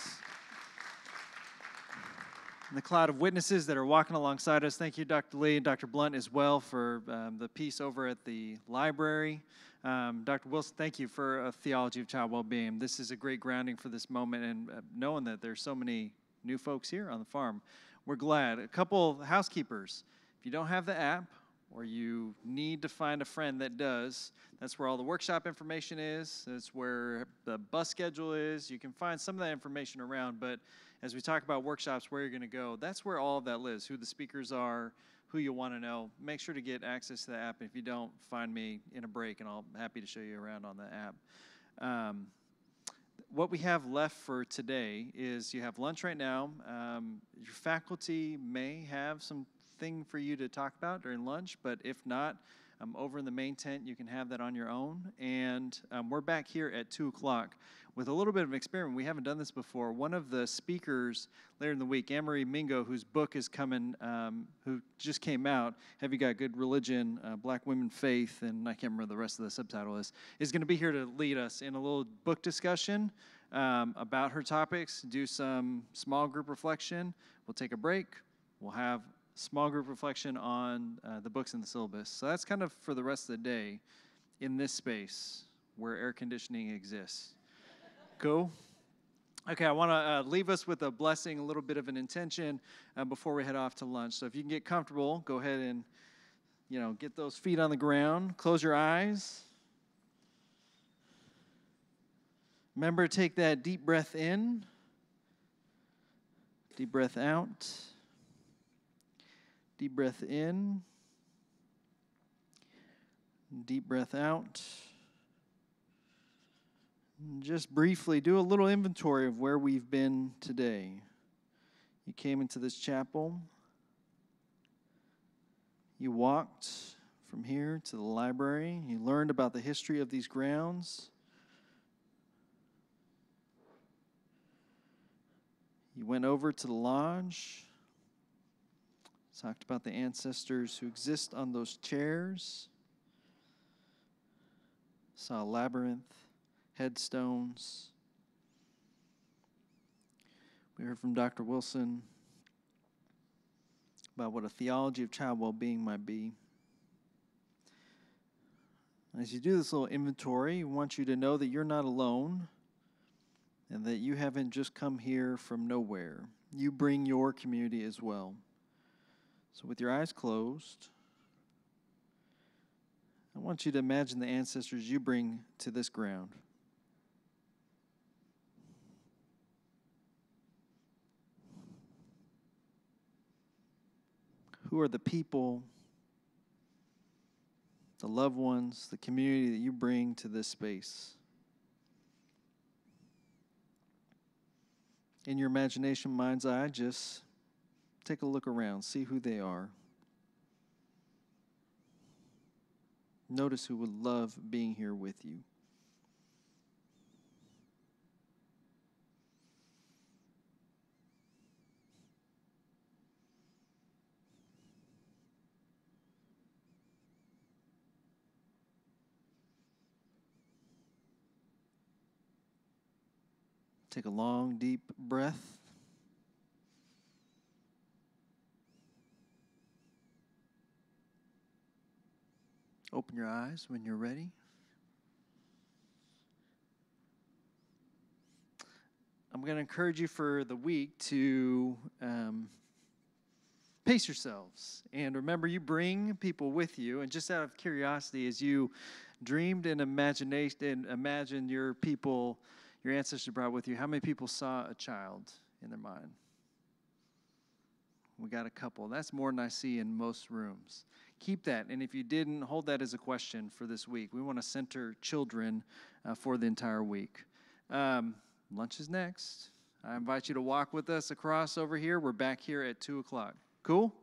And the cloud of witnesses that are walking alongside us. Thank you, Dr. Lee and Dr. Blunt as well for the piece over at the library. Dr. Wilson, thank you for a theology of child well-being. This is a great grounding for this moment, and knowing that there's so many new folks here on the farm, we're glad. A couple housekeepers, if you don't have the app or you need to find a friend that does, that's where all the workshop information is. That's where the bus schedule is. You can find some of that information around, but as we talk about workshops, where you're going to go, that's where all of that lives, who the speakers are, who you want to know. Make sure to get access to the app. If you don't, find me in a break, and I'll be happy to show you around on the app. What we have left for today is you have lunch right now. Your faculty may have something for you to talk about during lunch, but if not, over in the main tent, you can have that on your own. And we're back here at 2 o'clock with a little bit of an experiment. We haven't done this before. One of the speakers later in the week, Anne-Marie Mingo, whose book is coming, who just came out, Have You Got Good Religion, Black Women Faith, and I can't remember the rest of the subtitle is going to be here to lead us in a little book discussion about her topics, do some small group reflection. We'll take a break. We'll have small group reflection on the books in the syllabus. So that's kind of for the rest of the day in this space where air conditioning exists. Cool? Okay, I want to leave us with a blessing, a little bit of an intention before we head off to lunch. So if you can get comfortable, go ahead and, get those feet on the ground. Close your eyes. Remember, take that deep breath in, deep breath out. Deep breath in, deep breath out. And just briefly do a little inventory of where we've been today. You came into this chapel. You walked from here to the library. You learned about the history of these grounds. You went over to the lodge. Talked about the ancestors who exist on those chairs. Saw a labyrinth, headstones. We heard from Dr. Wilson about what a theology of child well-being might be. As you do this little inventory, we want you to know that you're not alone and that you haven't just come here from nowhere. You bring your community as well. So with your eyes closed, I want you to imagine the ancestors you bring to this ground. Who are the people, the loved ones, the community that you bring to this space? In your imagination, mind's eye, just take a look around, see who they are. Notice who would love being here with you. Take a long, deep breath. Open your eyes when you're ready. I'm going to encourage you for the week to pace yourselves. And remember, you bring people with you. And just out of curiosity, as you dreamed and imagined your people, your ancestors brought with you, how many people saw a child in their mind? We got a couple. That's more than I see in most rooms. Keep that. And if you didn't, hold that as a question for this week. We want to center children for the entire week. Lunch is next. I invite you to walk with us across over here. We're back here at 2 o'clock. Cool?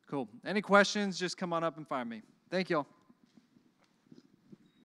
Cool. Any questions, just come on up and find me. Thank you all.